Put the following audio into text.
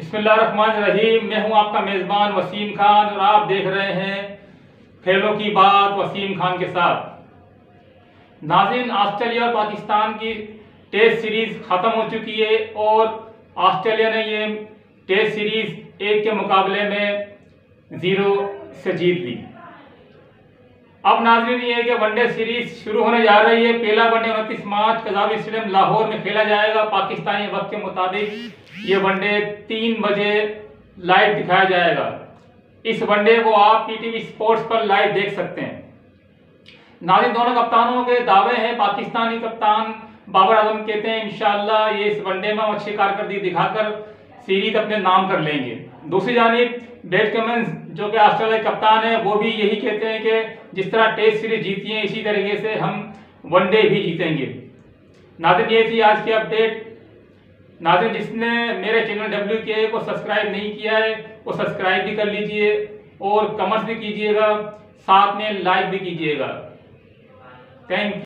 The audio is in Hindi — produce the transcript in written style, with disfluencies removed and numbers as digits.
बिस्मिल्लाहिर्रहमानिर्रहीम। मैं हूं आपका मेज़बान वसीम खान और आप देख रहे हैं खेलों की बात वसीम खान के साथ। नाज़रीन, ऑस्ट्रेलिया और पाकिस्तान की टेस्ट सीरीज ख़त्म हो चुकी है और ऑस्ट्रेलिया ने ये टेस्ट सीरीज 1 के मुकाबले में 0 से जीत ली। अब नाज़रीन ये है कि वनडे सीरीज शुरू होने जा रही है। पहला वनडे 29 मार्च कज़ावी स्टेडियम लाहौर में खेला जाएगा। पाकिस्तानी वक्त के मुताबिक ये वनडे 3 बजे लाइव दिखाया जाएगा। इस वनडे को आप पीटीवी स्पोर्ट्स पर लाइव देख सकते हैं। नाज़रीन, दोनों कप्तानों के दावे हैं। पाकिस्तानी कप्तान बाबर आजम कहते हैं इंशाअल्लाह ये इस वनडे में अच्छी कारकर्दगी दिखाकर सीरीज अपने नाम कर लेंगे। दूसरी जानिब पैट कमिंस जो कि ऑस्ट्रेलिया के कप्तान है वो भी यही कहते हैं कि जिस तरह टेस्ट सीरीज जीती है इसी तरीके से हम वनडे भी जीतेंगे। नाज़रीन, ये थी आज की अपडेट। नाज़रीन, जिसने मेरे चैनल WK को सब्सक्राइब नहीं किया है वो सब्सक्राइब भी कर लीजिए और कमेंट्स भी कीजिएगा, साथ में लाइक भी कीजिएगा। Thank you.